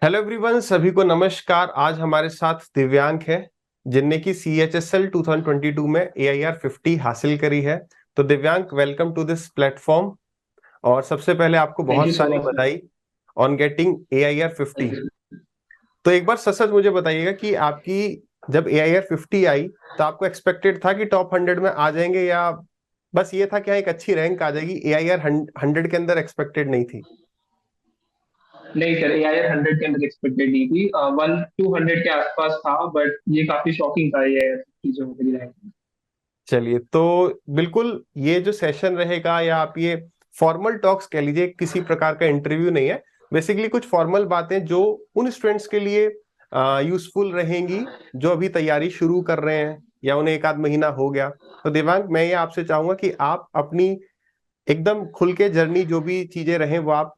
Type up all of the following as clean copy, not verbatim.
Hello everyone, सभी को नमस्कार। आज हमारे साथ दिव्यांग है जिनने की CHSL 2022 में AIR 50 हासिल करी है। तो दिव्यांग, वेलकम टू दिस प्लेटफॉर्म। और सबसे पहले आपको थैंक बहुत यू सो सारी मच सर। बधाई ऑन गेटिंग AIR 50। तो एक बार सच सच मुझे बताइएगा कि आपकी जब AIR 50 आई तो आपको एक्सपेक्टेड था कि टॉप 100 में आ जाएंगे, या बस ये था कि हाँ, एक अच्छी रैंक आ जाएगी, AIR 100 के अंदर एक्सपेक्टेड नहीं थी? नहीं सर, ए आई आर 100 के अंदर एक्सपेक्टेड नहीं थी। 1 200 के आसपास था, बट ये काफी शॉकिंग था ये चीजों को मेरी लाइफ में। चलिए, तो बिल्कुल ये जो सेशन रहेगा, या आप ये फॉर्मल टॉक्स कह लीजिए, किसी प्रकार का इंटरव्यू नहीं है। बेसिकली कुछ फॉर्मल बातें जो उन स्टूडेंट्स के लिए यूजफुल रहेंगी जो अभी तैयारी शुरू कर रहे हैं या उन्हें एक आध महीना हो गया। तो देवांग, मैं ये आपसे चाहूंगा कि आप अपनी एकदम खुल के जर्नी, जो भी चीजें रहे वो आप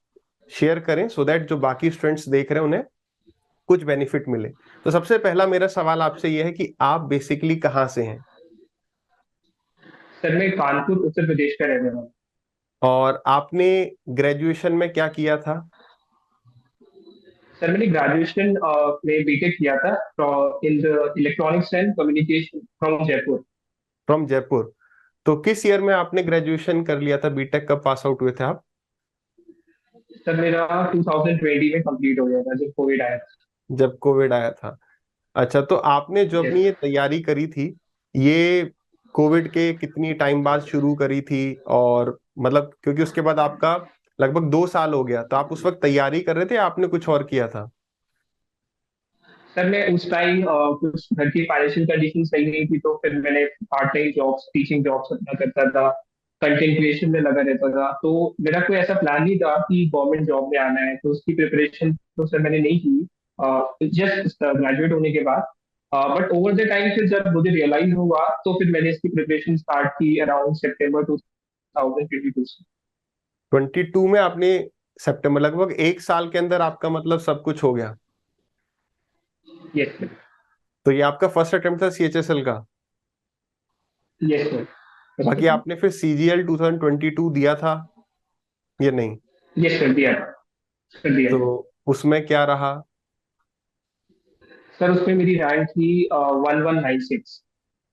शेयर करें, सो दैट जो बाकी स्टूडेंट्स देख रहे हैं उन्हें कुछ बेनिफिट मिले। तो सबसे पहला मेरा सवाल आपसे यह है कि आप बेसिकली कहाँ से हैं? सर मैं कानपुर उत्तर प्रदेश का रहने वाला हूँ। और आपने ग्रेजुएशन में क्या किया था? सर मैंने ग्रेजुएशन में बीटेक किया था in the electronics and communication from Jaipur. From Jaipur. तो किस ईयर में आपने ग्रेजुएशन कर लिया था? बीटेक कब पास आउट हुए थे आप? सर मेरा 2020 में कंप्लीट हो गया था जब कोविड आया था। जब कोविड आया था। अच्छा, तो आपने जो यस। अपनी ये तैयारी करी थी, ये कोविड के कितनी टाइम बाद शुरू करी थी? और मतलब क्योंकि उसके बाद आपका लगभग 2 साल हो गया, तो आप उस वक्त तैयारी कर रहे थे या आपने कुछ और किया था? सर मैं उस टाइम कुछ घर की फाइनेंशियल कंडीशन सही नहीं थी, तो फिर मैंने part time jobs, teaching jobs अपना करता था। कंटेंट क्रिएशन में लगा रहता था। तो मेरा कोई ऐसा प्लान नहीं था कि गवर्नमेंट जॉब में आना है, तो उसकी प्रिपरेशन तो सर मैंने नहीं की जस्ट ग्रेजुएट होने के बाद। बट ओवर द टाइम फिर जब मुझे रियलाइज हुआ तो फिर मैंने इसकी प्रिपरेशन स्टार्ट की अराउंड सितंबर 2022 से। 22 में आपने, सितंबर, लगभग 1 साल के अंदर आपका मतलब सब कुछ हो गया। Yes sir. तो ये आपका फर्स्ट अटेम्प्ट था CHSL का? यस बाकी सर। आपने फिर CGL 2022 दिया था या नहीं? यस सर दिया था। सर दिया तो था। उसमें क्या रहा? सर उसमें मेरी रैंक थी 1196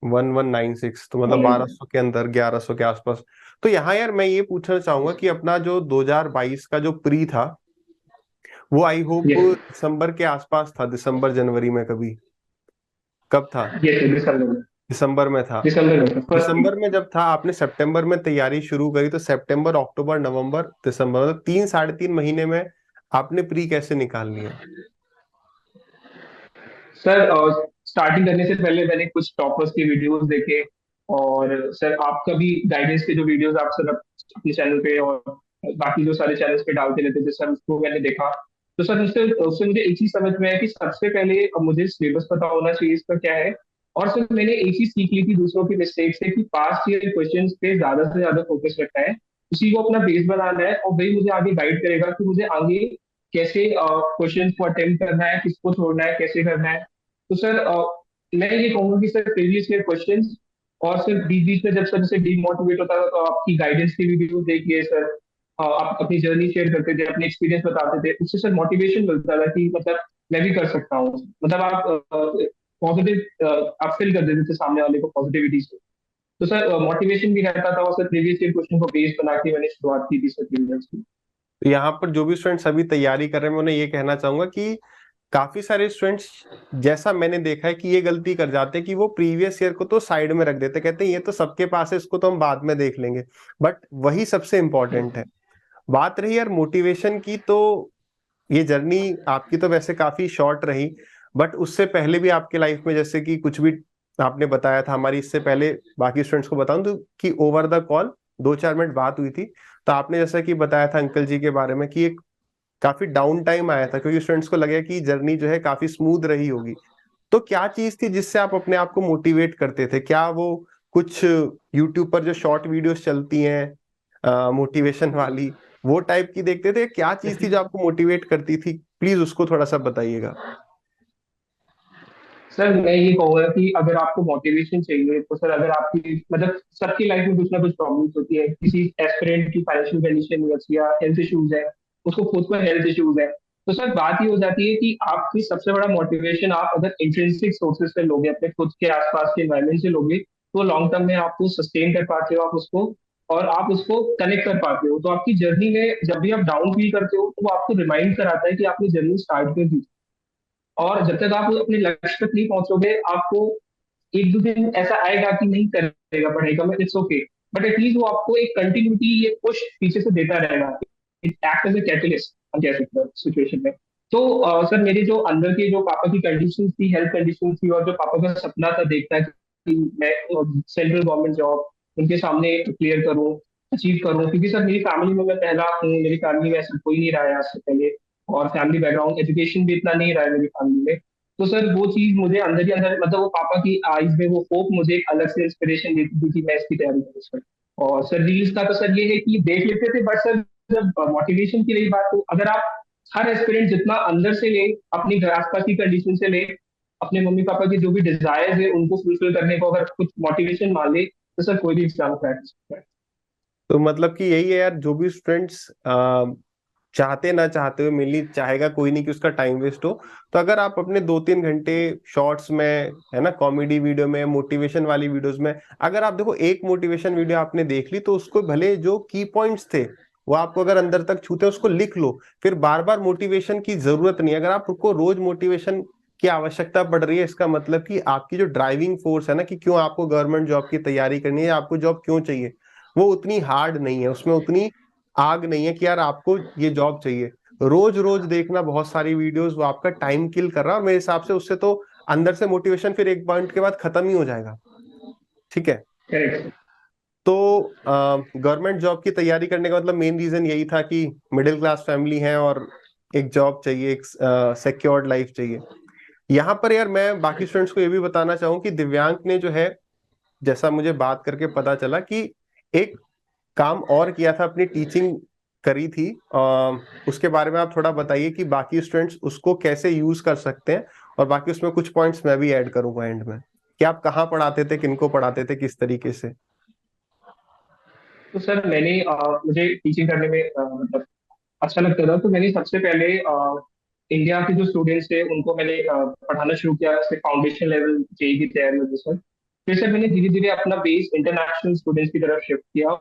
1196, तो मतलब ऑल इंडिया। 1200 के अंदर, 1100 के आसपास। तो यहाँ यार मैं ये पूछना चाहूंगा कि अपना जो 2022 का जो प्री था, वो आई होप यस। दिसंबर के आसपास था, दिसंबर जनवरी में कभी? कब था? यस सर दिसंबर में। दिसंबर में था। दिसंबर में फर्स्ट वीक। दिसंबर में जब था, आपने सितंबर में तैयारी शुरू करी, तो सितंबर, अक्टूबर, नवंबर, दिसंबर, मतलब 3 साढ़े 3 महीने में आपने प्री कैसे निकाल लिया? सर स्टार्टिंग करने से पहले मैंने कुछ टॉपर्स के वीडियोस देखे। और सर आपका भी गाइडेंस के जो वीडियोस आप सर अपने चैनल पे और बाकी जो सारे चैनल्स पे डालते रहते थे सर, उसको मैंने देखा। तो सर उससे उससे मुझे एक चीज समझ में आया कि सबसे पहले अब मुझे सिलेबस पता होना चाहिए इसका क्या है। और सर मैंने एक चीज सीख ली थी दूसरों की मिस्टेक से कि पास्ट ईयर क्वेश्चंस पे ज्यादा से ज्यादा फोकस रखना है। उसी को अपना बेस बनाना है और वही मुझे आगे गाइड करेगा कि मुझे आगे कैसे क्वेश्चंस को अटेम्प्ट करना है, किसको छोड़ना है, कैसे करना है। तो सर मैं ये कहूंगा कि सर प्रीवियस ईयर क्वेश्चंस और सर बीच बीच में जब सर से डीमोटिवेट होता था तो आपकी गाइडेंस की वीडियो देखिए सर। आप अपनी जर्नी शेयर करते थे, अपने एक्सपीरियंस बताते थे, उससे सर मोटिवेशन मिलता था कि मतलब मैं भी कर सकता हूँ। मतलब आप पॉजिटिव आप फील कर देते थे सामने वाले को पॉजिटिविटी से। तो सर मोटिवेशन भी रहता था और सर प्रीवियस ईयर क्वेश्चन को बेस बना के मैंने शुरुआत की थी सर प्रीवियस की। तो यहाँ पर जो भी स्टूडेंट्स अभी तैयारी कर रहे हैं, मैं उन्हें ये कहना चाहूंगा कि काफी सारे स्टूडेंट्स, जैसा मैंने देखा है, कि ये गलती कर जाते हैं कि वो प्रीवियस ईयर को तो साइड में रख देते, कहते हैं ये तो सबके पास है, इसको तो हम बाद में देख लेंगे। बट वही सबसे इंपॉर्टेंट है। बात रही यार मोटिवेशन की, तो ये जर्नी आपकी तो वैसे काफी शॉर्ट रही, बट उससे पहले भी आपके लाइफ में जैसे कि कुछ भी आपने बताया था, हमारी इससे पहले बाकी स्टूडेंट्स को बताऊं तो, कि ओवर द कॉल 2 4 मिनट बात हुई थी, तो आपने जैसा कि बताया था अंकल जी के बारे में कि एक काफी डाउन टाइम आया था, क्योंकि स्टूडेंट्स को लगे कि जर्नी जो है काफी स्मूथ रही होगी। तो क्या चीज थी जिससे आप अपने आप को मोटिवेट करते थे? क्या वो कुछ यूट्यूब पर जो शॉर्ट वीडियोस चलती हैं मोटिवेशन वाली, वो टाइप की देखते थे? क्या चीज थी जो आपको मोटिवेट करती थी? प्लीज उसको थोड़ा सा बताइएगा। सर मैं ये कहूंगा कि अगर आपको मोटिवेशन चाहिए तो सर अगर आपकी मतलब सबकी लाइफ में कुछ ना कुछ प्रॉब्लम्स होती है, किसी एस्पिरेंट की फाइनेंशियल कंडीशन या हेल्थ इश्यूज है, उसको खुद पर हेल्थ इश्यूज है। तो सर बात ये हो जाती है कि आपकी सबसे बड़ा मोटिवेशन आप अगर इंट्रिंसिक सोर्सेज से लोगे, अपने खुद के आसपास के एनवायरमेंट से लोगे, तो लॉन्ग टर्म में आपको सस्टेन कर पाते हो आप उसको, और आप उसको कनेक्ट कर पाते हो। तो आपकी जर्नी में जब भी आप डाउन फील करते हो तो वो आपको रिमाइंड कराता है कि आपने जर्नी स्टार्ट क्यों की। और जब तक आप अपने लक्ष्य तक नहीं पहुंचोगे, आपको एक दो दिन ऐसा आएगा कि नहीं करेगा पढ़ाई का, मैं इट्स ओके, बट एटलीस्ट वो आपको एक कंटिन्यूटी, ये पुश पीछे से देता रहेगा। It act as a catalyst, हम कह सकते हैं सिचुएशन में। तो सर मेरे जो अंदर के जो पापा की कंडीशन थी, हेल्थ कंडीशन थी, और जो पापा का सपना था देखना कि मैं सेंट्रल गवर्नमेंट जॉब उनके सामने क्लियर करूं, अचीव करूं, क्योंकि सर मेरी फैमिली में मैं पहला हूँ, मेरी फैमिली में ऐसा कोई नहीं रहा है आज से पहले, और फैमिली बैकग्राउंड एजुकेशन भी इतना नहीं रहा है मेरी फैमिली में। तो सर वो चीज मुझे अंदर ही अंदर, मतलब वो पापा की आईज में वो होप मुझे एक अलग से इंस्पिरेशन देती थी कि मैं इसकी तैयारी करूँ सर। और सर रील्स का तो सर ये है कि देख लेते थे, बट सर जब मोटिवेशन की रही बात, तो अगर आप हर एस्पिरेंट जितना अंदर से ले, अपनी घर आसपास की कंडीशन से ले, अपने मम्मी पापा की जो भी डिजायर्स है उनको फुलफिल करने को अगर कुछ मोटिवेशन मान ले, तो सर कोई भी एग्जाम क्रैक कर सकता है। तो मतलब कि यही है यार, जो भी स्टूडेंट्स चाहते ना चाहते हुए मिली चाहेगा कोई नहीं कि उसका टाइम वेस्ट हो। तो अगर आप अपने 2-3 घंटे शॉर्ट्स में, है ना, कॉमेडी वीडियो में, मोटिवेशन वाली वीडियोस में, अगर आप देखो एक मोटिवेशन वीडियो आपने देख ली तो उसको भले जो की पॉइंट्स थे वो आपको अगर अंदर तक छूते हैं उसको लिख लो। फिर बार बार मोटिवेशन की जरूरत नहीं है। अगर आपको रोज मोटिवेशन की आवश्यकता पड़ रही है, इसका मतलब कि आपकी जो ड्राइविंग फोर्स है ना, कि क्यों आपको गवर्नमेंट जॉब की तैयारी करनी है, आपको जॉब क्यों चाहिए, वो उतनी हार्ड नहीं है, उसमें उतनी आग नहीं है कि यार आपको ये जॉब चाहिए। रोज रोज देखना बहुत सारी वीडियोस वो आपका टाइम किल कर रहा है, और मेरे हिसाब से उससे तो अंदर से मोटिवेशन फिर एक पॉइंट के बाद खत्म ही हो जाएगा। ठीक है। करेक्ट। तो गवर्नमेंट जॉब की तैयारी करने का मतलब मेन रीजन यही था कि मिडिल क्लास फैमिली है और एक जॉब चाहिए, एक सिक्योर्ड लाइफ चाहिए। यहाँ पर यार मैं बाकी स्टूडेंट्स को ये भी बताना चाहूँ कि दिव्यांग ने जो है, जैसा मुझे बात करके पता चला कि एक काम और किया था, अपनी टीचिंग करी थी। उसके बारे में आप थोड़ा बताइए कि बाकी स्टूडेंट्स उसको कैसे यूज कर सकते हैं, और बाकी उसमें कुछ पॉइंट्स मैं भी ऐड करूंगा एंड में, कि आप कहाँ पढ़ाते थे, किनको पढ़ाते थे, किस तरीके से। तो सर मुझे टीचिंग करने में मतलब अच्छा लगता था, तो मैंने सबसे पहले इंडिया के जो स्टूडेंट्स थे उनको मैंने पढ़ाना शुरू किया, जैसे फाउंडेशन लेवल जेई की तैयारी होती सर। फिर सर मैंने धीरे धीरे अपना बेस इंटरनेशनल स्टूडेंट्स की तरफ शिफ्ट किया,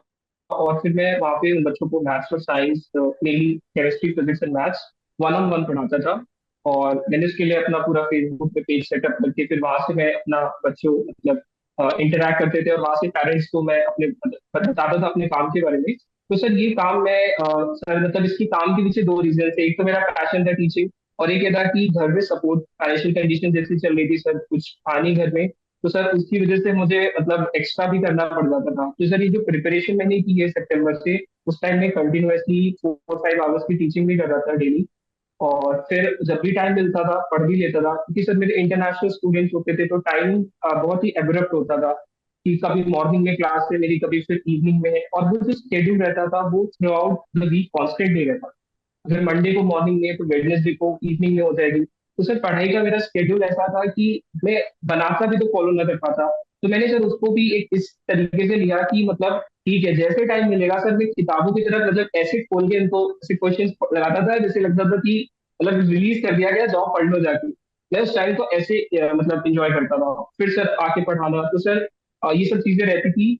और फिर मैं वहाँ पे उन बच्चों को मैथ्स और science, mainly chemistry physics and maths, one on one पढ़ाता था। और मैंने उसके लिए अपना पूरा फेसबुक पे पेज सेटअप करके फिर वहां से मैं अपना बच्चों मतलब इंटरेक्ट करते थे, और वहां से पेरेंट्स को मैं अपने बताता था अपने काम के बारे में। तो सर ये काम मैं सर मतलब इसकी काम के पीछे दो रीजन थे, एक तो मेरा पैशन था टीचिंग, और एक ये था कि घर में सपोर्ट, फाइनेंशियल कंडीशन जैसी चल रही थी सर, कुछ था नहीं घर में, तो सर उसकी वजह से मुझे मतलब एक्स्ट्रा भी करना पड़ जाता था। तो सर ये जो प्रिपरेशन मैंने की है सितंबर से, उस टाइम में कंटिन्यूअसली 4-5 आवर्स की टीचिंग भी कर रहा था डेली। और फिर जब भी टाइम मिलता था पढ़ भी लेता था, क्योंकि सर मेरे इंटरनेशनल स्टूडेंट्स होते थे, तो टाइम बहुत ही एब्रप्ट होता था, कि कभी मॉर्निंग में क्लास है मेरी, कभी फिर इवनिंग में है, और वो जो शेड्यूल रहता था वो throughout the week constant नहीं रहता। अगर मंडे को मॉर्निंग में है तो वेडनेसडे को इवनिंग में हो जाएगी। तो सर पढ़ाई का मेरा स्केड्यूल ऐसा था कि मैं बनाता भी तो फॉलो न कर पाता। तो मैंने सर उसको भी एक इस तरीके से लिया कि मतलब ठीक है, जैसे टाइम मिलेगा सर मैं किताबों की तरफ मतलब ऐसे खोल के इनको ऐसे क्वेश्चन लगाता था, जैसे लगता था कि मतलब रिलीज कर दिया गया, जाओ पढ़ लो जाके। मैं उस टाइम को ऐसे मतलब इंजॉय करता था, फिर सर आके पढ़ाना। तो सर ये सब चीजें रहती थी।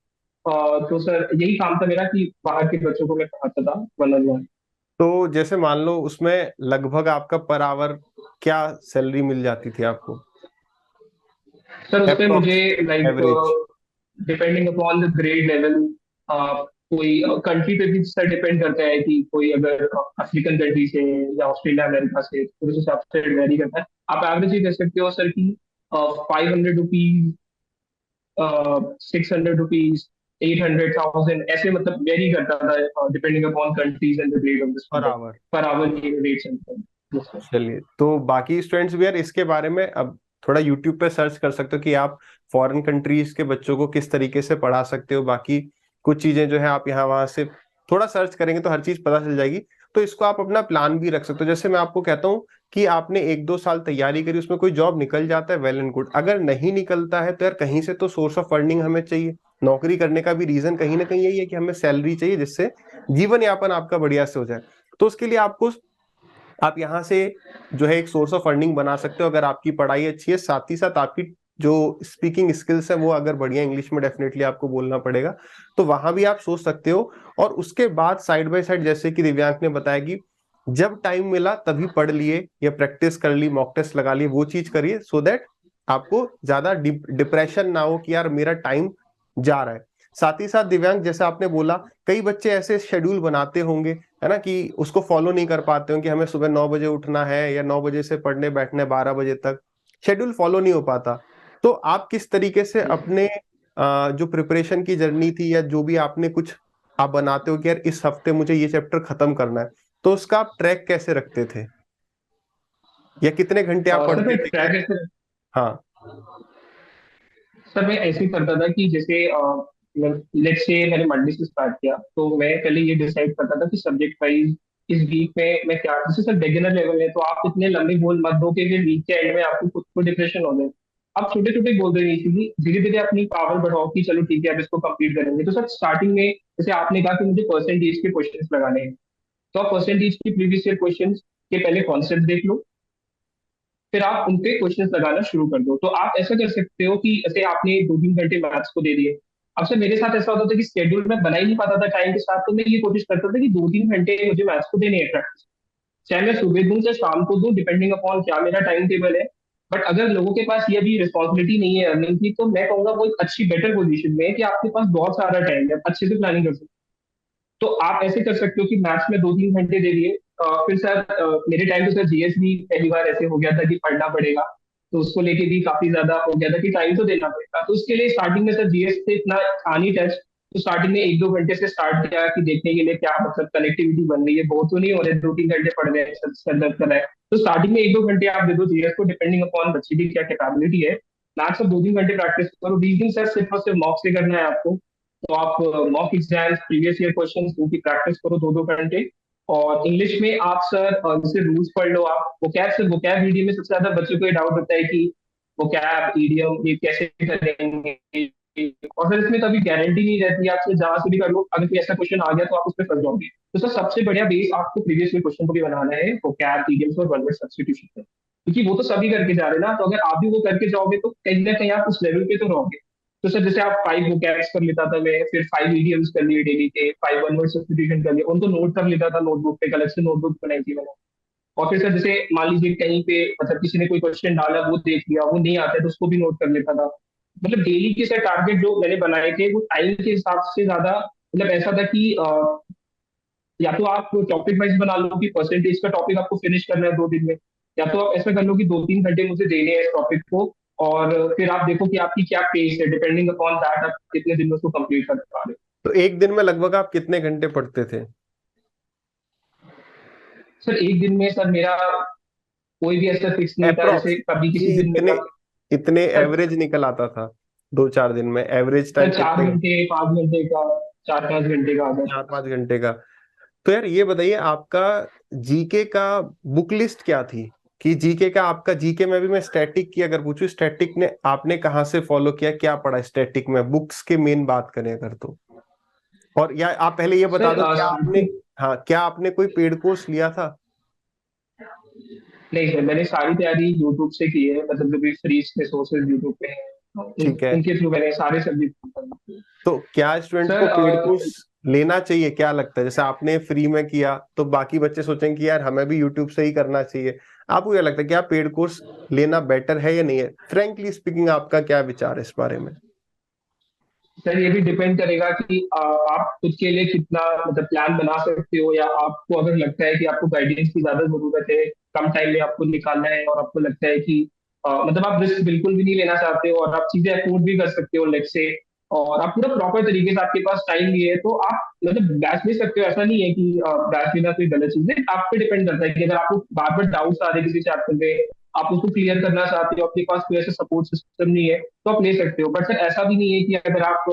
तो सर यही काम था मेरा कि बाहर के बच्चों को मैं पढ़ाता था वन ऑन वन। तो जैसे मान लो उसमें लगभग आपका पर आवर क्या सैलरी मिल जाती थी आपको, सर उस पे मुझे approx, like average? Depending upon the grade level, कोई कंट्री पे भी सर डिपेंड करता है, कि कोई अगर अफ्रीकन कंट्री से या ऑस्ट्रेलिया अमेरिका से, तो उस हिसाब से वेरी करता है। आप एवरेज ही कह सकते हो सर कि 500 रुपीज, 600 रुपीज, 800,000, ऐसे मतलब वेरी करता था depending upon countries and the grade of the per student. Hour? Per hour ये रेट चलता है। Yes, sir. चलिए, तो बाकी स्टूडेंट्स भी यार इसके बारे में अब थोड़ा यूट्यूब पे सर्च कर सकते हो कि आप फॉरेन कंट्रीज के बच्चों को किस तरीके से पढ़ा सकते हो। बाकी कुछ चीजें जो है आप यहाँ वहां से थोड़ा सर्च करेंगे तो हर चीज पता चल जाएगी। तो इसको आप अपना प्लान भी रख सकते हो। जैसे मैं आपको कहता हूँ कि आपने 1-2 साल तैयारी करी, उसमें कोई जॉब निकल जाता है, वेल एंड गुड। अगर नहीं निकलता है तो यार कहीं से तो सोर्स ऑफ अर्निंग हमें चाहिए। नौकरी करने का भी रीजन कहीं ना कहीं यही है कि हमें सैलरी चाहिए, जिससे जीवन यापन आपका बढ़िया से हो जाए। तो उसके लिए आपको आप यहाँ से जो है एक सोर्स ऑफ अर्निंग बना सकते हो अगर आपकी पढ़ाई अच्छी है, साथ ही साथ आपकी जो स्पीकिंग स्किल्स है वो अगर बढ़िया, इंग्लिश में डेफिनेटली आपको बोलना पड़ेगा, तो वहां भी आप सोच सकते हो। और उसके बाद साइड बाय साइड, जैसे कि दिव्यांग ने बताया कि जब टाइम मिला तभी पढ़ लिए या प्रैक्टिस कर ली, मॉक टेस्ट लगा लिए, वो चीज करिए, सो दैट आपको ज्यादा डिप्रेशन ना हो कि यार मेरा टाइम जा रहा है। साथ ही साथ दिव्यांग, जैसे आपने बोला, कई बच्चे ऐसे शेड्यूल बनाते होंगे, है ना, कि उसको फॉलो नहीं कर पाते हो कि हमें सुबह 9 बजे उठना है या 9 बजे से पढ़ने बैठना है 12 बजे तक, शेड्यूल फॉलो नहीं हो पाता। तो आप किस तरीके से अपने जो प्रिपरेशन की जर्नी थी या जो भी आपने कुछ आप बनाते हो कि यार इस हफ्ते मुझे ये चैप्टर खत्म करना है, तो उसका आप ट्रैक कैसे रखते थे, या कितने घंटे आप सर पढ़ते मैं थे कि? ट्रैक ऐसे हाँ। सर मैं ऐसे ही करता था कि जैसे लेट्स से मैंने मंडे से स्टार्ट किया, तो मैं पहले ये डिसाइड करता था कि सब्जेक्ट वाइज इस वीक में मैं क्या, जैसे सर बिगिनर लेवल है तो आप इतने लंबे गोल मत दो कि वीक के एंड में आपको खुद को डिप्रेशन हो जाए। आप छोटे छोटे गोल देने चाहिए, धीरे धीरे अपनी पावर बढ़ाओ कि चलो ठीक है अब इसको कंप्लीट करेंगे। तो सर स्टार्टिंग में जैसे आपने कहा कि मुझे परसेंटेज के क्वेश्चंस लगाने हैं, तो आप परसेंटेज की प्रीवियस ईयर क्वेश्चंस के पहले कॉन्सेप्ट देख लो, फिर आप उनपे क्वेश्चंस लगाना शुरू कर दो। तो आप ऐसा कर सकते हो कि जैसे आपने 2-3 घंटे मैथ्स को दे दिए। अब सर मेरे साथ ऐसा होता था कि स्केड्यूल में बना ही नहीं पाता था टाइम के साथ, तो मैं ये कोशिश करता था कि 2-3 घंटे मुझे मैथ्स को देने हैं प्रैक्टिस, चाहे मैं सुबह दूं चाहे शाम को दूं, डिपेंडिंग अपॉन क्या मेरा टाइम टेबल है। बट अगर लोगों के पास ये भी रिस्पॉन्सिबिलिटी नहीं है अर्निंग की, तो मैं कहूंगा वो एक अच्छी बेटर पोजीशन में है कि आपके पास बहुत सारा टाइम है, अच्छे से प्लानिंग कर सकते हो। तो आप ऐसे कर सकते हो कि मैथ्स में 2-3 घंटे दे दिए। फिर सर मेरे टाइम पे सर जीएस भी पहली बार ऐसे हो गया था कि पढ़ना पड़ेगा, तो उसको लेके भी काफी ज्यादा हो गया था कि टाइम तो देना पड़ेगा। तो उसके लिए स्टार्टिंग में सर जीएस से इतना था नहीं टच, तो स्टार्टिंग में 1-2 घंटे से स्टार्ट किया कि देखने के लिए क्या मतलब कनेक्टिविटी बन रही है, बहुत तो नहीं हो रहे 2-3 घंटे पढ़ रहे हैं सर दर्द कर रहा है। तो स्टार्टिंग में 1-2 घंटे आप दे दो जीएस को, डिपेंडिंग अपॉन बच्चे की क्या कैपेबिलिटी है। मैथ्स अब 2-3 घंटे प्रैक्टिस करो, रीजनिंग सर सिर्फ और सिर्फ मॉक से करना है आपको। तो आप mock exams previous year questions उनकी प्रैक्टिस करो 2-2 घंटे। और इंग्लिश में आप सर जैसे रूल्स पढ़ लो, आप वोकैब से, वोकैब रीडिंग में सबसे ज्यादा बच्चों को ये डाउट होता है कि वोकैब ईडियम ये कैसे करेंगे। और सर इसमें कभी गारंटी नहीं रहती, आपसे जहां से भी कर लो अगर कोई ऐसा क्वेश्चन आ गया तो आप उस पर फंस जाओगे। तो सर सबसे बढ़िया बेस आपको प्रीवियस ईयर क्वेश्चन को भी बनाना है वोकैब ईडियम्स और वन वर्ड सब्स्टिट्यूशन पे, क्योंकि वो तो सभी करके जा रहे हैं ना। तो अगर आप भी वो करके जाओगे तो कहीं ना कहीं आप उस लेवल पे तो रहोगे। तो सर जैसे आप 5 वोकैब्स कर लेता था मैं, फिर 5 इडियम्स कर लिए डेली के, 5 वन वर्ड सब्स्टिट्यूशन कर लिए, उनको नोट कर लेता था नोटबुक पे, अलग से नोटबुक बनाई थी मैंने। और फिर सर जैसे मान लीजिए कहीं पे मतलब किसी ने कोई क्वेश्चन डाला, वो देख लिया, वो नहीं आता है तो उसको भी नोट कर लेता था। मतलब डेली के सर टारगेट जो मैंने बनाए थे वो टाइम के हिसाब से ज्यादा मतलब ऐसा था कि या तो आप टॉपिक वाइज बना लो कि परसेंटेज का टॉपिक आपको फिनिश करना है 2 दिन में, या तो आप ऐसा कर लो कि 2-3 घंटे मुझे देने हैं इस टॉपिक को, और फिर आप देखो कि आपकी क्या पेस है, डिपेंडिंग अपॉन दैट आप कितने दिन में उसको कंप्लीट कर पा रहे हो। तो एक दिन में लगभग आप कितने घंटे पढ़ते थे? सर एक दिन में सर मेरा कोई भी ऐसा फिक्स नहीं था, अप्रोक्स, जैसे कभी कि किसी दिन इतने मेरा इतने सर एवरेज निकल आता था 2-4 दिन में, एवरेज सर टाइम चार कितने? घंटे 5 घंटे का, 4-5 घंटे का अगर। 4-5 घंटे का? तो यार ये बताइए, आपका जीके का बुक लिस्ट क्या थी? कि जीके का, आपका जीके में भी मैं स्टैटिक की अगर पूछूं, स्टैटिक ने आपने कहाँ से फॉलो किया, क्या पढ़ा स्टैटिक में, बुक्स के मेन बात करें अगर तो? और या आप पहले ये बता सर दो, क्या आपने, स्टार्टिंग हाँ, क्या आपने कोई पेड कोर्स लिया था? नहीं सर, मैंने सारी तैयारी यूट्यूब से की है, मतलब जो भी फ्री रिसोर्सेज यूट्यूब पे हैं ठीक है। उनके थ्रू मैंने सारे सब्जेक्ट। तो क्या स्टूडेंट सर को पेड कोर्स लेना चाहिए, क्या लगता है? जैसे आपने फ्री में किया तो बाकी बच्चे सोचेंगे कि यार हमें भी यूट्यूब से ही करना चाहिए, आपको क्या लगता है, क्या पेड कोर्स लेना बेटर है या नहीं है? फ्रेंकली स्पीकिंग, आपका क्या विचार है इस बारे में? सर ये भी डिपेंड करेगा कि आप खुद के लिए कितना मतलब प्लान बना सकते हो, या आपको अगर लगता है कि आपको गाइडेंस की ज्यादा जरूरत है, कम टाइम में आपको निकालना है, और आपको लगता है कि मतलब आप रिस्क बिल्कुल भी नहीं लेना चाहते हो और आप चीजें अफोर्ड भी कर सकते हो लेट से, और आप पूरा प्रॉपर तरीके से आपके पास टाइम भी है, तो आप मतलब बैच ले सकते हो। ऐसा नहीं है कि बैच लेना कोई गलत चीज है, आप पे डिपेंड करता है कि अगर आपको बार बार डाउट्स आ रहे हैं किसी चैप्टर में, आप उसको क्लियर करना चाहते हो, आपके पास कोई ऐसा सपोर्ट सिस्टम नहीं है, तो आप ले सकते हो। बट सर ऐसा भी नहीं है कि अगर आप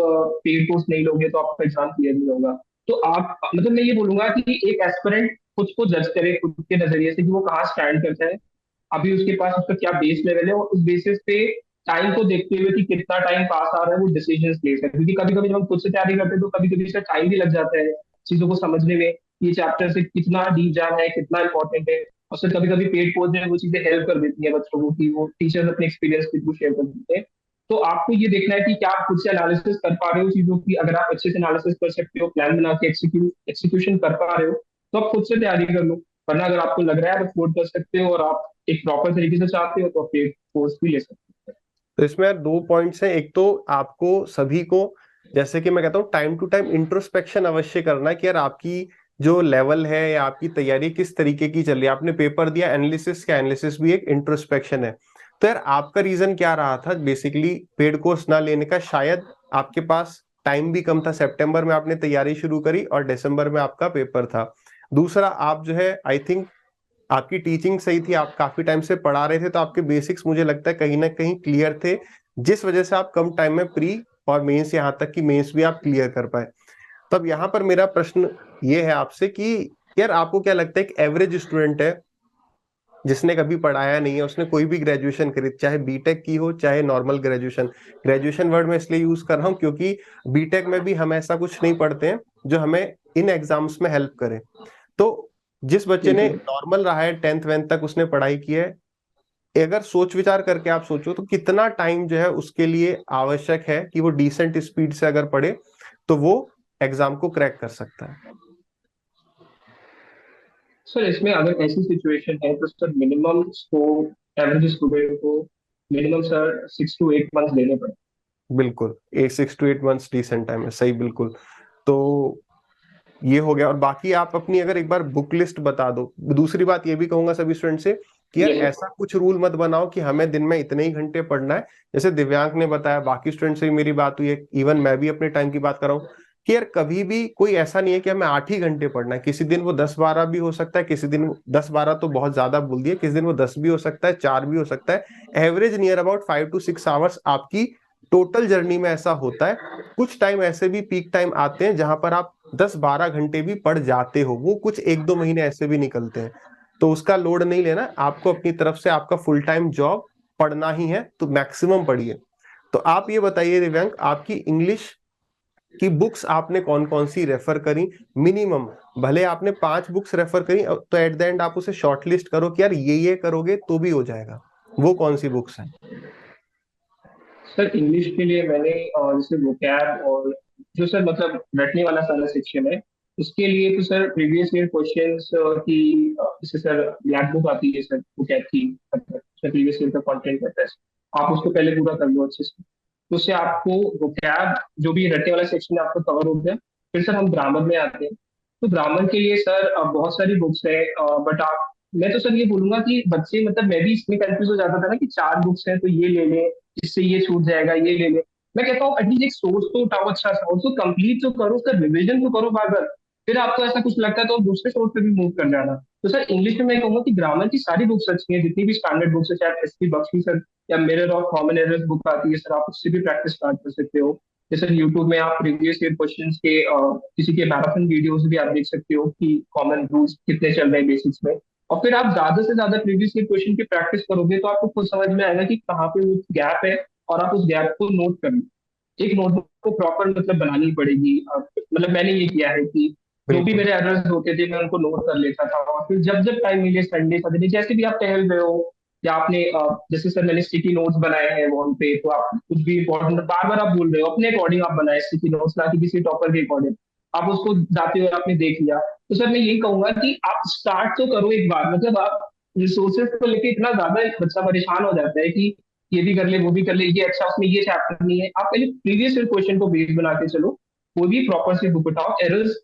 पेड कोर्स नहीं लोगे तो आपका एग्जाम क्लियर नहीं होगा। तो आप मतलब मैं ये बोलूंगा कि एक एस्पिरेंट खुद को जज करे खुद के नजरिए से कि वो कहाँ स्टैंड करता है, अभी उसके पास उसका क्या बेस लेवल है, और उस बेसिस पे टाइम को देखते हुए कि कितना टाइम पास आ रहा है वो डिसीजन ले सकते हैं। क्योंकि कभी कभी जब हम खुद से तैयारी करते हैं तो कभी कभी इसका टाइम भी लग जाता है चीजों को समझने में, ये चैप्टर से कितना डीप जाना है, कितना इंपॉर्टेंट है। और सर कभी कभी पेड पोस्ट में वो चीजें हेल्प कर देती है बच्चों को, कि वो टीचर्स अपने एक्सपीरियंस के थ्रू शेयर कर देते हैं। तो आपको ये देखना है कि क्या आप खुद से एनालिसिस कर पा रहे हो चीजों की। अगर आप अच्छे से एनालिसिस कर सकते हो, प्लान बना के एक्सिक्यूशन कर पा रहे हो, तो आप खुद से तैयारी कर लो। वरना अगर आपको लग रहा है आप अफोर्ड कर सकते हो और आप एक प्रॉपर तरीके से चाहते हो, तो आप पेड कोर्स भी ले सकते हो। तो इसमें यार दो पॉइंट्स हैं। एक तो आपको सभी को, जैसे कि मैं कहता हूँ, टाइम टू टाइम इंट्रोस्पेक्शन अवश्य करना है कि यार आपकी जो लेवल है या आपकी तैयारी किस तरीके की चल रही है। आपने पेपर दिया, एनालिसिस क्या, एनालिसिस भी एक इंट्रोस्पेक्शन है। तो यार आपका रीजन क्या रहा था बेसिकली पेड कोर्स ना लेने का? शायद आपके पास टाइम भी कम था, सितंबर में आपने तैयारी शुरू करी और दिसंबर में आपका पेपर था। दूसरा, आप जो है आई थिंक आपकी टीचिंग सही थी, आप काफी टाइम से पढ़ा रहे थे, तो आपके बेसिक्स मुझे लगता है कहीं ना कहीं क्लियर थे, जिस वजह से आप कम टाइम में प्री और मेंस, यहाँ तक कि मेंस भी आप क्लियर कर पाए। तब यहाँ पर मेरा प्रश्न ये है आपसे कि यार आपको क्या लगता है, एक एवरेज स्टूडेंट है जिसने कभी पढ़ाया नहीं है, उसने कोई भी ग्रेजुएशन करी, चाहे बीटेक की हो चाहे नॉर्मल ग्रेजुएशन, ग्रेजुएशन वर्ड में इसलिए यूज कर रहा हूँ क्योंकि बीटेक में भी हम ऐसा कुछ नहीं पढ़ते हैं जो हमें इन एग्जाम्स में हेल्प करे। तो जिस बच्चे ने बिल्कुल नॉर्मल रहा है, 10th वेंथ तक उसने पढ़ाई की है, अगर सोच विचार करके आप सोचो तो कितना टाइम जो है उसके लिए आवश्यक है कि वो डिसेंट स्पीड से अगर पढ़े तो वो एग्जाम को क्रैक कर सकता है? सर, इसमें अगर ऐसी सिचुएशन है तो सर मिनिमम उसको, एवरेज स्टूडेंट को मिनिमम सर 6 to 8 मंथ देने पड़े। बिल्कुल, 6 to 8 मंथ्स डिसेंट टाइम है, सही, बिल्कुल। तो ये हो गया। और बाकी आप अपनी अगर एक बार बुक लिस्ट बता दो। दूसरी बात ये भी कहूंगा सभी स्टूडेंट से कि यार ये सर। ऐसा कुछ रूल मत बनाओ कि हमें दिन में इतने ही घंटे पढ़ना है। जैसे दिव्यांग ने बताया, बाकी स्टूडेंट से भी मेरी बात हुई है, इवन मैं भी अपने टाइम की बात कर रहा हूँ कि यार कभी भी कोई ऐसा नहीं है कि हमें 8 ही घंटे पढ़ना है। किसी दिन वो 10-12 भी हो सकता है, किसी दिन 10-12 तो बहुत ज्यादा बोल दिए, किसी दिन वो 10 भी हो सकता है, 4 भी हो सकता है। Average near about 5 to 6 hours आपकी टोटल जर्नी में ऐसा होता है। कुछ टाइम ऐसे भी पीक टाइम आते हैं जहां पर आप 10-12 घंटे भी पढ़ जाते हो, वो कुछ 1-2 महीने ऐसे भी निकलते हैं। तो उसका लोड नहीं लेना आपको, अपनी तरफ से आपका फुल टाइम जॉब पढ़ना ही है तो मैक्सिमम पढ़िए। तो आप ये बताइए दिव्यांग, आपकी इंग्लिश की बुक्स आपने कौन कौन सी रेफर करी मिनिमम? भले आपने 5 बुक्स रेफर करी तो एट द एंड आप उसे शॉर्ट लिस्ट करो कि यार ये करोगे तो भी हो जाएगा। वो कौन सी बुक्स हैं? सर इंग्लिश के लिए मैंने जैसे वोकैब और जो सर मतलब रटने वाला सारा सेक्शन है, उसके लिए तो सर प्रीवियस ईयर क्वेश्चंस की जैसे सर ब्लैक बुक आती है सर वोकैब की, सर प्रीवियस ईयर का कंटेंट रहता है, आप उसको पहले पूरा कर लो अच्छे से। तो उससे आपको वोकैब जो भी रटने वाला सेक्शन है आपको कवर हो गया। फिर सर हम ग्रामर में आते हैं। तो ग्रामर के लिए सर बहुत सारी बुक्स है, बट आप, मैं तो सर ये बोलूंगा कि बच्चे, मतलब मैं भी इसमें कंफ्यूज हो जाता था ना कि 4 बुक्स हैं तो ये ले लें, इससे ये छूट जाएगा, ये ले ले। मैं कहता हूँ एटलीस्ट एक सोर्स तो उठाओ अच्छा सा, उसको कंप्लीट तो करो, उसका रिविजन तो करो बार बार। फिर आपको ऐसा कुछ लगता है तो दूसरे सोर्स पे भी मूव कर जाना। तो सर इंग्लिश में मैं कहूंगा कि ग्रामर की सारी बुक्स अच्छी हैं, जितनी भी स्टैंडर्ड बुक्स है, चाहे एस पी बख्शी सर या mirror of common errors book आती है सर, आप उससे भी प्रैक्टिस स्टार्ट कर सकते हो। जैसे यूट्यूब में आप प्रीवियस ईयर क्वेश्चंस के किसी के मैराथन वीडियोस भी आप देख सकते हो कि कॉमन रूल्स कितने चल रहे हैं बेसिक्स में। और फिर आप ज्यादा से ज्यादा प्रीवियस ईयर क्वेश्चन की प्रैक्टिस करोगे तो आपको खुद समझ में आएगा कि कहाँ पे वो गैप है, और आप उस गैप को नोट कर लो। एक नोटबुक को प्रॉपर मतलब बनानी पड़ेगी। मतलब मैंने ये किया है कि जो भी बिल्कुल मेरे एरर्स होते थे मैं उनको नोट कर लेता था, और फिर जब जब टाइम मिले संडे सैटरडे जैसे भी आप टहल रहे हो, या आपने जैसे सर मैंने स्टिकी नोट्स बनाए हैं वॉल पे, तो आप कुछ भी इंपॉर्टेंट बार बार आप बोल रहे हो अपने अकॉर्डिंग आप बनाए स्टिकी नोट्स, ना कि किसी टॉपर के अकॉर्डिंग। आप उसको जाते हुए आपने देख लिया। तो सर मैं यही कहूंगा कि आप स्टार्ट तो करो एक बार, मतलब आप रिसोर्सेज को लेके इतना ज्यादा बच्चा परेशान हो जाता है कि ये भी कर ले वो भी कर ले, ये अच्छा उसमें ये चैप्टर नहीं है। आप पहले प्रीवियस ईयर क्वेश्चन को बेस बना के चलो, कोई भी प्रॉपर से बुक उठाओ, एरर्स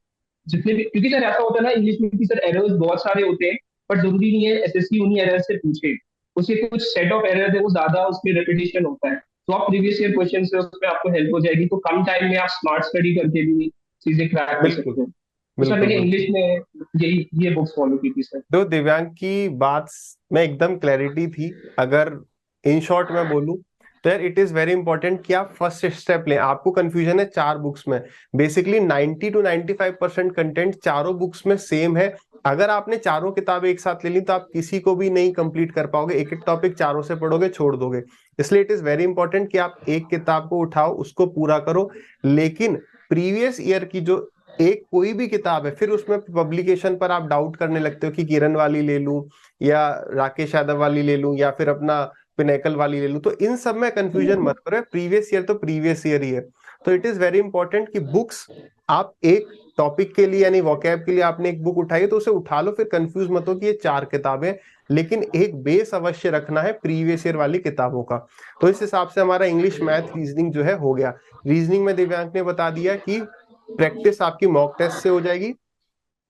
जितने भी, क्योंकि सर ऐसा होता है ना इंग्लिश में कि सर एरर्स बहुत सारे होते हैं, बट जरूरी नहीं है एसएससी उन्हीं एरर से पूछे। उसके कुछ सेट ऑफ एरर है वो ज्यादा उसमें रेपिटेशन होता है, तो आप प्रीवियस ईयर क्वेश्चन से उसमें आपको हेल्प हो जाएगी, तो कम टाइम में आप स्मार्ट स्टडी करके भी चीजें क्रैक कर बिल्कुल सकते हो। तो सर बिल्कुल मैंने बिल्कुल। इंग्लिश में यही ये बुक्स फॉलो की थी सर। तो दिव्यांग की बात में एकदम क्लैरिटी थी। अगर इन शॉर्ट मैं बोलूं तो यार इट इज वेरी इंपॉर्टेंट कि आप फर्स्ट स्टेप लें। आपको कंफ्यूजन है 4 बुक्स में, बेसिकली 90 to 95% कंटेंट चारों बुक्स में सेम है। अगर आपने चारों किताबें एक साथ ले ली तो आप किसी को भी नहीं कंप्लीट कर पाओगे, एक एक टॉपिक चारों से पढ़ोगे छोड़ दोगे। इसलिए इट इज वेरी इंपॉर्टेंट कि आप एक किताब को उठाओ, उसको पूरा करो। लेकिन प्रीवियस ईयर की जो एक कोई भी किताब है, फिर उसमें पब्लिकेशन पर आप डाउट करने लगते हो कि किरण वाली ले लूं या राकेश यादव वाली ले लूं या फिर अपना पिनेकल वाली ले लूं। तो इन सब में कंफ्यूजन मत करो, प्रीवियस ईयर तो प्रीवियस ईयर ही है। तो इट इज वेरी इंपॉर्टेंट कि बुक्स आप एक टॉपिक के लिए यानी वोकैब के लिए आपने एक बुक उठाई तो उसे उठा लो, फिर कंफ्यूज मत हो कि ये 4 किताबें, लेकिन एक बेस अवश्य रखना है प्रीवियस ईयर वाली किताबों का। तो इस हिसाब से हमारा इंग्लिश, मैथ, रीजनिंग जो है हो गया। रीजनिंग में दिव्यांक ने बता दिया कि प्रैक्टिस आपकी मॉक टेस्ट से हो जाएगी।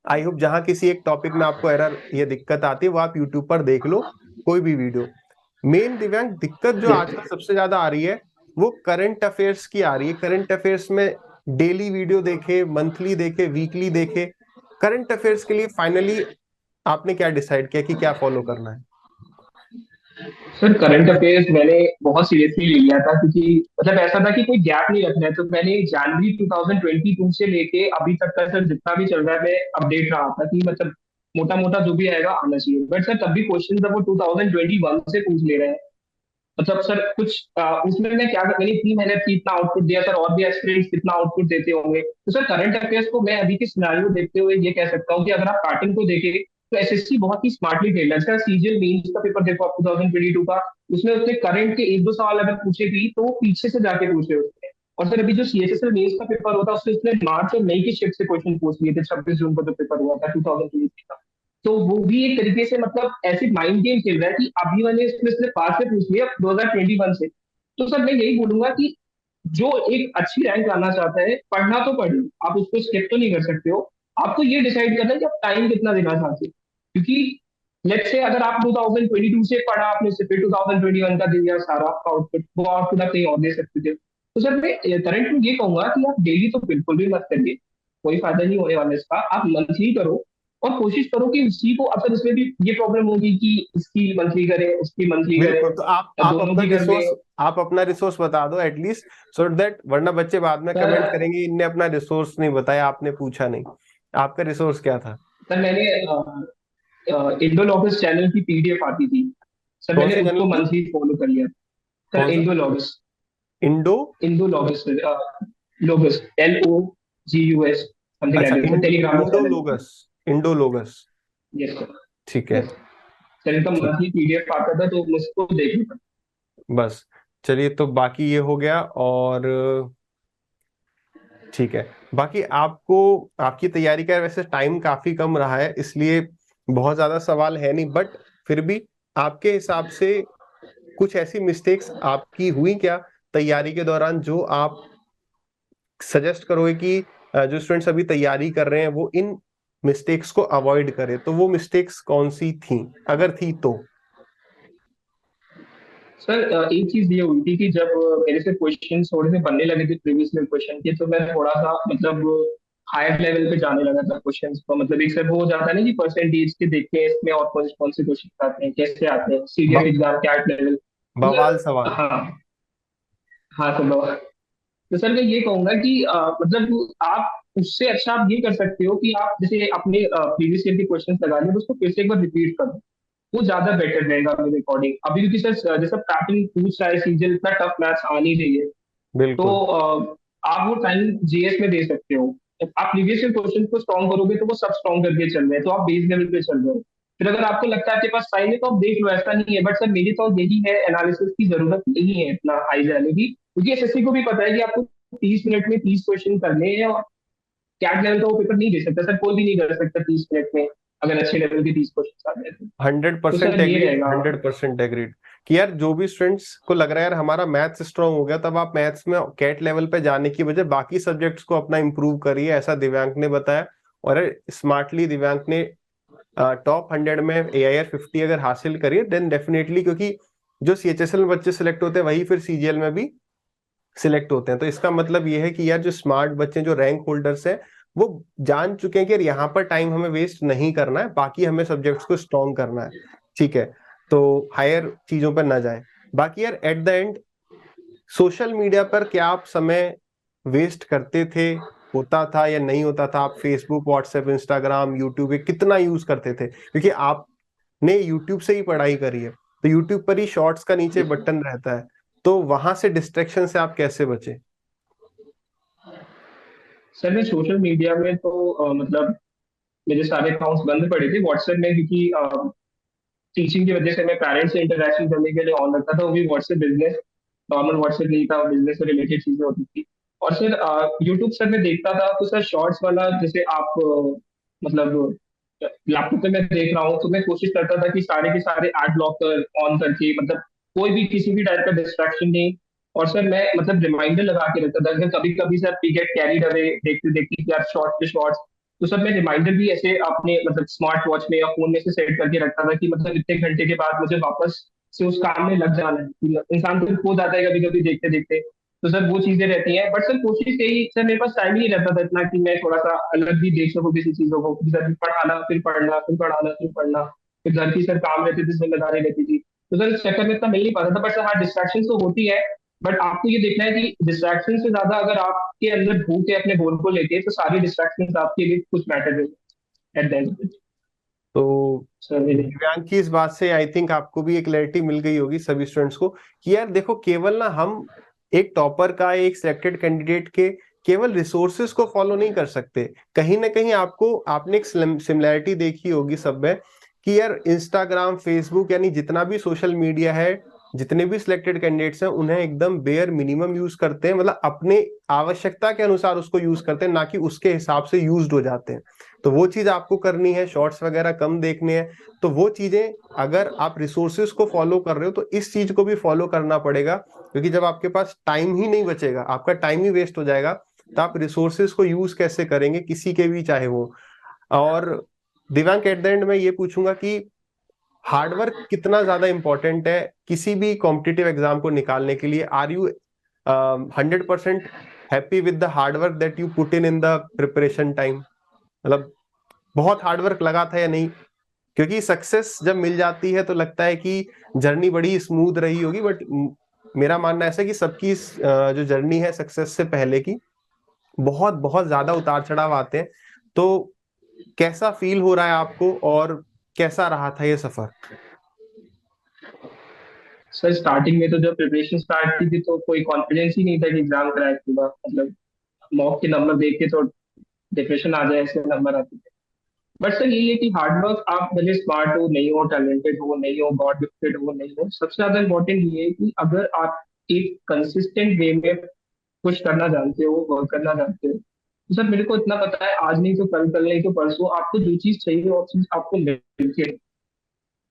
आई होप जहां किसी एक टॉपिक में आपको एरर या दिक्कत आती है वो आप यूट्यूब पर देख लो, कोई भी वीडियो। मेन दिव्यांग दिक्कत जो आजकल सबसे ज्यादा आ रही है वो करंट अफेयर्स की आ रही है। करंट अफेयर्स में डेली वीडियो देखे, मंथली देखे, वीकली देखे। करंट अफेयर्स के लिए फाइनली आपने क्या डिसाइड किया कि क्या फॉलो करना है? सर करंट अफेयर्स मैंने बहुत सीरियसली ले लिया था, क्योंकि मतलब ऐसा था कि कोई गैप नहीं रखना है। तो मैंने जनवरी 2022 से लेके अभी तक का सर जितना भी चल रहा है मैं अपडेट रहा था कि मतलब मोटा मोटा जो भी आएगा आना चाहिए। बट सर तब भी क्वेश्चन वो 2021 से पूछ ले रहे हैं। मतलब सर कुछ उसमें मैं क्या, मैंने इतनी मेहनत की, इतना आउटपुट दिया सर, और भी एस्पिरेंट्स कितना आउटपुट देते होंगे। तो सर करंट अफेयर्स को मैं अभी के सिनारियो देखते हुए ये कह सकता हूँ कि अगर आप पैटर्न को देखें तो एसएससी बहुत ही स्मार्टली खेल रहा है। इसका सीजीएल मेंस का पेपर देखो आप 2022 का, उसमें उसने करंट के एक दो सवाल अगर पूछे भी तो वो पीछे से जाके पूछे उसने। और सर अभी जो सीएसएसएल मेंस का पेपर होता है उससे उसने मार्च और मई की शिफ्ट से क्वेश्चन पूछ लिए थे, 26 जून को जो पेपर हुआ था 2023 का। तो वो भी एक तरीके से मतलब ऐसे माइंड गेम खेल रहा है कि अभी मैंने इसमें से पास से पूछ लिया 2021 से। तो सर मैं यही बोलूंगा कि जो एक अच्छी रैंक लाना चाहता है पढ़ना तो पढ़े, आप उसको स्किप तो नहीं कर सकते हो। आपको ये डिसाइड करना है कि आप टाइम कितना देना चाहते हो। क्योंकि लेट्स से अगर आप 2022 से पढ़ा आपने, सिर्फ 2021 का दे दिया सारा आपका आउटपुट, वो आउटपुट आप कहीं और दे सकते थे। तो सर मैं करंट में ये कहूंगा कि आप डेली तो बिल्कुल भी मत करिए, कोई फायदा नहीं होने वाला इसका। आप मंथली करो और कोशिश करो कि उसी को, अगर इसमें भी ये प्रॉब्लम होगी कि इसकी मंथली करें उसकी मंथली करें बिल्कुल, तो आप या आप दोनों अपना की कर रिसोर्स लें। आप अपना रिसोर्स बता दो एटलीस्ट, सो दैट, वरना बच्चे बाद में कमेंट सर करेंगे इनने अपना रिसोर्स नहीं बताया, आपने पूछा नहीं। आपका रिसोर्स क्या था? सर मैंने इंडोलॉगस चैनल की पीडीएफ आती थी सर, कौन मैंने से चैनल उसको की? मंथली फॉलो कर लिया। सर कौन सा? Indologus, Indo? Indologus logus LOGUS something अच्छा, लाइक दैट, टेलीग्राम का चैनल है। इंडोलोगस। इंडोलोगस। Yes sir. ठीक है। यस सर, इनका ठीक। मंथली पीडीएफ आता था तो मुझको देखना था। बस, चलिए, तो बाकी ये हो गया। और ठीक है, बाकी आपको, आपकी तैयारी का वैसे टाइम काफी कम रहा है, इसलिए बहुत ज्यादा सवाल है नहीं, बट फिर भी आपके हिसाब से कुछ ऐसी मिस्टेक्स आपकी हुई क्या तैयारी के दौरान जो आप सजेस्ट करोगे कि जो स्टूडेंट्स अभी तैयारी कर रहे हैं वो इन मिस्टेक्स को अवॉइड करें? तो वो मिस्टेक्स कौन सी थी, अगर थी तो? सर एक चीज ये हुई थी कि जब मेरे से क्वेश्चन थोड़े से बनने लगे थे प्रीवियस ईयर क्वेश्चन के, तो मैं थोड़ा सा मतलब हायर लेवल पे जाने लगा था क्वेश्चन को। मतलब एक सर वो हो जाता है ना कि परसेंटेज के देखते हैं इसमें और कौन कौन से क्वेश्चन आते हैं, कैसे आते हैं, सीरियल ब, एग्जाम कैट लेवल। तो बवाल सर सवाल। हाँ, हाँ सर बाबा। तो सर मैं ये कहूंगा कि मतलब आप उससे अच्छा आप ये कर सकते हो कि आप जैसे अपने प्रीवियस ईयर के क्वेश्चन लगा लें उसको फिर से एक बार रिपीट करो, वो ज्यादा बेटर रहेगा मेरे अकॉर्डिंग। अभी क्योंकि सर जैसा पैटर्न पूछ रहा है सीजन, इतना टफ मैथ्स आ नहीं रही है। तो बिल्कुल। आप वो टाइम जीएस में दे सकते हो। आप प्रीवियस ईयर क्वेश्चन को स्ट्रॉन्ग करोगे तो वो सब स्ट्रॉन्ग करके चल रहे हैं, तो आप बेस लेवल पे चल रहे हो। फिर अगर आपको लगता है आपके पास टाइम है तो आप देख लो, ऐसा नहीं है। बट सर मेरी तो यही है, एनालिसिस की जरूरत नहीं है इतना हाई जाने की, क्योंकि एसएससी को भी पता है कि आपको 30 मिनट में 30 क्वेश्चन करने हैं। और कैट लेवल का वो पेपर नहीं दे सकता सर, कोई भी नहीं कर सकता 30 मिनट में अगर अच्छे लेवल के 30 क्वेश्चन आ जाए हंड्रेड तो परसेंट सर ये एग्रीड, रहेगा। 100% एग्रीड। कि यार जो भी स्टूडेंट्स को लग रहा है यार हमारा मैथ्स स्ट्रांग हो गया, तब आप मैथ्स में कैट लेवल पे जाने की बजाय बाकी सब्जेक्ट्स को अपना इंप्रूव करिए, ऐसा दिव्यांक ने बताया। और स्मार्टली दिव्यांक ने टॉप 100 में AIR 50 अगर हासिल करिए देन डेफिनेटली, क्योंकि जो CHSL में बच्चे सिलेक्ट होते हैं वही फिर CGL में भी सिलेक्ट होते हैं। तो इसका मतलब ये है कि यार जो स्मार्ट बच्चे, जो रैंक होल्डर्स हैं, वो जान चुके हैं कि यार यहाँ पर टाइम हमें वेस्ट नहीं करना है, बाकी हमें सब्जेक्ट्स को स्ट्रॉन्ग करना है। ठीक है, तो हायर चीजों पर ना जाए। बाकी यार at the end, social media पर क्या आप समय वेस्ट करते थे, होता था या नहीं होता था? आप फेसबुक, व्हाट्सएप, इंस्टाग्राम, यूट्यूब कितना यूज करते थे? क्योंकि आपने यूट्यूब से ही पढ़ाई करी है, तो यूट्यूब पर ही शॉर्ट्स का नीचे बटन रहता है, तो वहां से डिस्ट्रैक्शन से आप कैसे बचे? सर मैं सोशल मीडिया में तो मतलब मेरे सारे अकाउंट्स बंद पड़े थे व्हाट्सएप में, क्योंकि टीचिंग की वजह से मैं पेरेंट्स से इंटरेक्शन करने के लिए ऑन रखा था, वो भी व्हाट्सएप बिजनेस, नॉर्मल व्हाट्सएप नहीं था, बिजनेस से रिलेटेड चीजें होती थी। और सर यूट्यूब सर मैं देखता था, तो सर शॉर्ट्स वाला जैसे आप मतलब लैपटॉप पे मैं देख रहा हूँ, तो मैं कोशिश करता था कि सारे के सारे एड ब्लॉकर ऑन करके, मतलब कोई भी किसी भी टाइप का डिस्ट्रैक्शन नहीं। और सर मैं मतलब रिमाइंडर लगा के रखता था, अगर कभी कभी sir we get carried away देखते देखते कि यार शॉर्ट्स पे शॉर्ट्स, तो सर मैं रिमाइंडर भी ऐसे अपने मतलब स्मार्ट वॉच में या फोन में से सेट करके रखता था कि मतलब इतने घंटे के बाद मुझे वापस से उस काम में लग जाना है, इंसान तो खो जाता है कभी कभी देखते देखते। तो सर वो चीजें रहती हैं, बट सर कोशिश यही, सर मेरे पास टाइम ही नहीं रहता था इतना कि मैं थोड़ा सा अलग भी देख सकूं किसी चीजों को, कि सर पढ़ाना फिर पढ़ना फिर पढ़ाना फिर पढ़ना, फिर घर की सर काम रहती थी, जिम्मेदारी रहती थी, तो सर इस चक्कर में इतना मिल नहीं पाता था। बट सर हाँ, डिस्ट्रैक्शन तो होती है, बट आपको ये देखना है कि डिस्ट्रैक्शन से ज्यादा अगर आपके अंदर भूख है अपने गोल को लेके, तो सारी डिस्ट्रैक्शन आपके लिए कुछ मैटर एट द एंड। तो सर मेरे दिव्यांग की इस बात से आई थिंक आपको भी एक क्लैरिटी मिल गई होगी सभी स्टूडेंट्स को कि यार देखो, केवल ना हम एक टॉपर का, एक सिलेक्टेड कैंडिडेट के केवल रिसोर्सेज को फॉलो नहीं कर सकते। कहीं ना कहीं आपको, आपने एक सिमिलैरिटी देखी होगी सब में कि यार इंस्टाग्राम, फेसबुक, यानी जितना भी सोशल मीडिया है, जितने भी सिलेक्टेड कैंडिडेट्स हैं उन्हें एकदम बेयर मिनिमम यूज करते हैं, मतलब अपने आवश्यकता के अनुसार उसको यूज करते हैं, ना कि उसके हिसाब से यूज्ड हो जाते हैं। तो वो चीज आपको करनी है, शॉर्ट्स वगैरह कम देखने हैं। तो वो चीजें, अगर आप रिसोर्सेज को फॉलो कर रहे हो तो इस चीज को भी फॉलो करना पड़ेगा, क्योंकि जब आपके पास टाइम ही नहीं बचेगा, आपका टाइम ही वेस्ट हो जाएगा, तो आप रिसोर्सेज को यूज कैसे करेंगे, किसी के भी चाहे वो। और दिव्यांग, एट द एंड मैं ये पूछूंगा कि हार्डवर्क कितना ज्यादा इंपॉर्टेंट है किसी भी कॉम्पिटिटिव एग्जाम को निकालने के लिए? Are you 100% happy with the hard work that you put in the preparation time? मतलब बहुत हार्डवर्क लगा था या नहीं? क्योंकि सक्सेस जब मिल जाती है तो लगता है कि जर्नी बड़ी स्मूथ रही होगी, बट मेरा मानना ऐसा है कि सबकी जो जर्नी है सक्सेस से पहले की, बहुत बहुत ज्यादा उतार चढ़ाव आते हैं। तो कैसा फील हो रहा है आपको, और कैसा रहा था ये सफर? सर स्टार्टिंग में तो जब प्रिपरेशन स्टार्ट की थी, तो कोई कॉन्फिडेंस ही नहीं था कि एग्जाम क्रैक होगा, मतलब मॉक के नंबर देख के तो डिप्रेशन आ जाए ऐसे नंबर आते थे। बट सर यही है कि हार्डवर्क, आप भले स्मार्ट हो नहीं हो, टैलेंटेड हो नहीं हो, गॉड गिफ्टेड हो नहीं हो, सबसे ज्यादा इंपॉर्टेंट ये है कि अगर आप एक कंसिस्टेंट वे में कुछ करना जानते हो, वर्क करना जानते हो, तो सर मेरे को इतना पता है, आज नहीं तो कल, कल नहीं तो परसों, आपको जो चीज चाहिए वो चीज आपको मिलती है।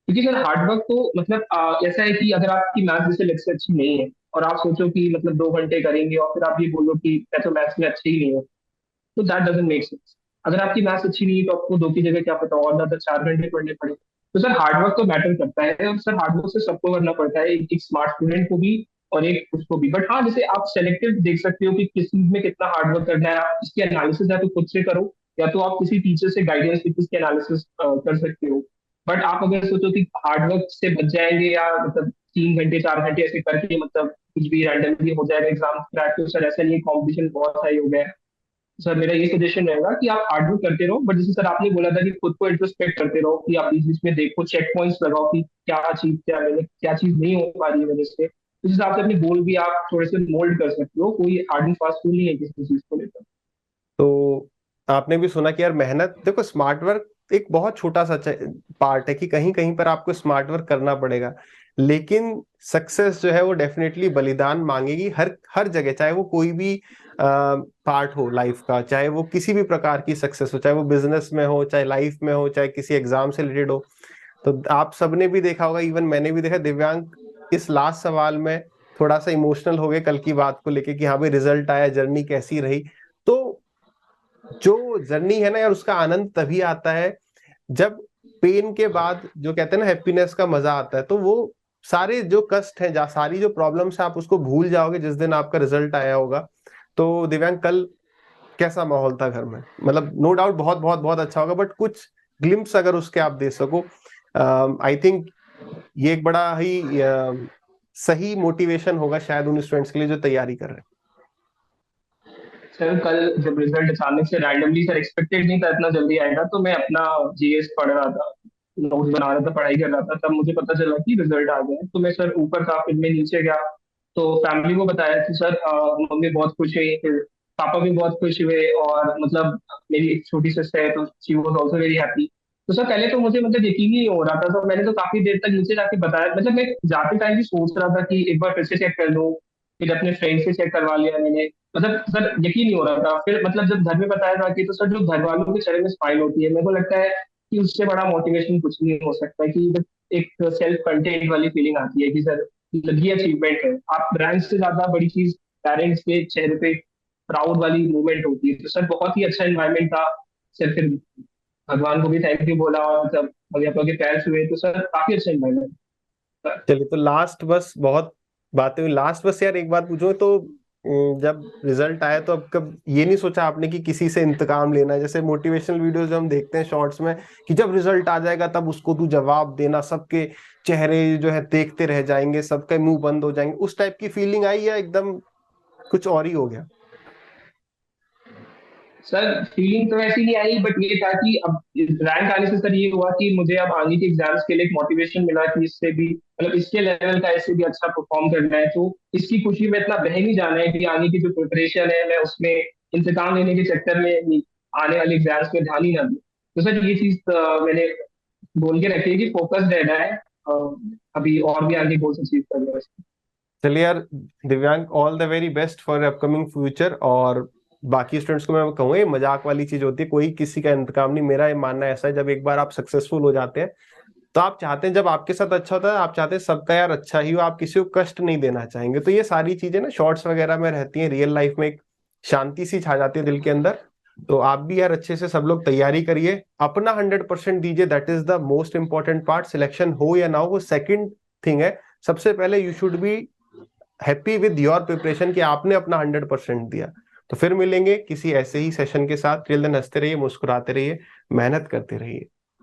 क्योंकि सर हार्डवर्क तो मतलब ऐसा है कि अगर आपकी मैथ जैसे लेक्चर से अच्छी नहीं है, और आप सोचो कि मतलब 2 घंटे करेंगे, और फिर आप ये बोलो कि मैं तो मैथ्स में अच्छी ही नहीं हूँ, तो दैट डजंट मेक सेंस। अगर आपकी मैथ्स अच्छी नहीं है, तो आपको दो की जगह क्या पता और ज्यादा 4 घंटे पढ़ने पड़े। तो सर हार्डवर्क तो मैटर करता है, और सर हार्डवर्क से सबको करना पड़ता है, एक स्मार्ट स्टूडेंट को भी और एक उसको भी। बट हाँ, जैसे आप सेलेक्टिव देख सकते हो कि किस चीज में कितना हार्डवर्क करना है, आप इसकी एनालिसिस या तो खुद से करो, या तो आप किसी टीचर से गाइडेंस लेकर इसकी एनालिसिस कर सकते हो। बट आप अगर सोचो कि हार्डवर्क से बच जाएंगे, या मतलब 3 घंटे 4 घंटे ऐसे करके मतलब कुछ भी रैंडमली हो जाएगा एग्जाम क्रैक, तो सर ऐसा नहीं, कॉम्पिटिशन बहुत हाई हो गया है। सर मेरा ये सजेशन रहेगा कि आप हार्ड वर्क करते रहो, बट जैसे सर आपने बोला था कि खुद को इंट्रोस्पेक्ट करते रहो, कि आप बीच बीच में देखो, चेक पॉइंट्स लगाओ कि क्या चीज नहीं हो पा रही है मेरे से, उस हिसाब से अपने गोल भी आप थोड़े से मोल्ड कर सकते हो। कोई हार्ड एंड फास्ट रूल नहीं है किसी चीज को लेकर। तो आपने भी सुना कि यार मेहनत, देखो स्मार्ट वर्क एक बहुत छोटा सा पार्ट है कि कहीं कहीं पर आपको स्मार्ट वर्क करना पड़ेगा, लेकिन सक्सेस जो है वो डेफिनेटली बलिदान मांगेगी हर हर जगह, चाहे वो कोई भी पार्ट हो लाइफ का, चाहे वो किसी भी प्रकार की सक्सेस हो, चाहे वो बिजनेस में हो, चाहे लाइफ में हो, चाहे किसी एग्जाम से रिलेटेड हो। तो आप सबने भी देखा होगा, इवन मैंने भी देखा, दिव्यांग इस लास्ट सवाल में थोड़ा सा इमोशनल हो गए कल की बात को लेके कि हाँ भाई रिजल्ट आया, जर्नी कैसी रही। तो जो जर्नी है ना यार, उसका आनंद तभी आता है जब पेन के बाद जो कहते हैं ना हैप्पीनेस का मजा आता है। तो वो सारे जो कष्ट हैं, जहाँ सारी जो प्रॉब्लम्स है, आप उसको भूल जाओगे जिस दिन आपका रिजल्ट आया होगा। तो दिव्यांग, कल कैसा माहौल था घर में? मतलब नो डाउट बहुत बहुत बहुत अच्छा होगा, बट कुछ ग्लिम्स अगर उसके आप दे सको, आई थिंक ये एक बड़ा ही सही मोटिवेशन होगा शायद उन स्टूडेंट्स के लिए जो तैयारी कर रहे सर कल जब रिजल्ट अचानक से रैंडमली, सर एक्सपेक्टेड नहीं था इतना जल्दी आएगा, तो मैं अपना जीएस पढ़ रहा था, नोट्स बना रहा था, पढ़ाई कर रहा था, तब मुझे पता चला कि रिजल्ट आ गया है। तो मैं सर ऊपर था, फिर मैं नीचे गया, तो फैमिली को बताया कि सर मम्मी बहुत खुश हुई, फिर पापा भी बहुत खुश हुए, और मतलब मेरी एक छोटी सिस्टर है तो she was also very happy. तो सर पहले तो मुझे मतलब यकीन ही नहीं हो रहा था, तो मैंने तो काफी देर तक नीचे जाके बताया, मतलब मैं जाते टाइम भी सोच रहा था कि एक बार फिर से चेक कर लूं, फिर अपने फ्रेंड से चेक करवा लिया मैंने, मतलब सर यकीन नहीं हो रहा था। फिर मतलब जब घर में बताया था कि, तो सर जो घर वालों के चेहरे में स्माइल होती है, मेरे को लगता है कि उससे बड़ा मोटिवेशन कुछ नहीं हो सकता, कि जब एक सेल्फ कंटेंट वाली फीलिंग आती है कि सर ये अचीवमेंट है, आप ब्रांड से ज्यादा बड़ी चीज पेरेंट्स के चेहरे पे प्राउड वाली मूवमेंट होती है। तो सर बहुत ही अच्छा एनवायरमेंट था सर, फिर भगवान को भी थैंक यू बोला, और जब अध्यापक के पैर छुए तो सर काफी अच्छा एनवायरमेंट। चलिए, तो लास्ट बस बहुत बातें हुई, लास्ट बस यार एक बात पूछो तो, जब रिजल्ट आया तो अब कब ये नहीं सोचा आपने कि किसी से इंतकाम लेना है? जैसे मोटिवेशनल वीडियोस जो हम देखते हैं शॉर्ट्स में, कि जब रिजल्ट आ जाएगा तब उसको तू जवाब देना, सबके चेहरे जो है देखते रह जाएंगे, सबके मुंह बंद हो जाएंगे, उस टाइप की फीलिंग आई या एकदम कुछ और ही हो गया? सर फीलिंग तो ऐसी नहीं आई, बट ये था कि अब रैंक आने से सर ये हुआ कि मुझे अब आगे के एग्जाम्स के लिए एक मोटिवेशन मिला कि इससे भी मतलब इसके लेवल का इससे भी अच्छा परफॉर्म करना है, तो इसकी खुशी में इतना बह नहीं जाना है कि आगे की जो प्रिपरेशन है मैं उसमें इंतकाम लेने के चक्कर में आने वाले एग्जाम्स में ध्यान ही ना दूं। तो सर ये चीज मैंने बोल के रखी है कि फोकस रहना है, अभी और भी आगे गोल्स अचीव करना है। चलिए यार, दिव्यांग, all the very best for upcoming future. और बाकी स्टूडेंट्स को मैं कहूँ, ये मजाक वाली चीज होती है, कोई किसी का इंतकाम नहीं। मेरा ये मानना ऐसा है, जब एक बार आप सक्सेसफुल हो जाते हैं तो आप चाहते हैं, जब आपके साथ अच्छा होता है आप चाहते हैं सबका यार अच्छा ही हो, आप किसी को कष्ट नहीं देना चाहेंगे। तो ये सारी चीजें ना शॉर्ट्स वगैरह में रहती हैं, रियल लाइफ में एक शांति सी छा जाती है दिल के अंदर। तो आप भी यार अच्छे से सब लोग तैयारी करिए, अपना 100% दीजिए, that is the most important part. Selection हो या ना हो वो सेकंड थिंग है। सबसे पहले you should be happy with your preparation, कि आपने अपना 100% दिया। तो फिर मिलेंगे किसी ऐसे ही सेशन के साथ। टिल देन हंसते रहिए, मुस्कुराते रहिए, मेहनत करते रहिए।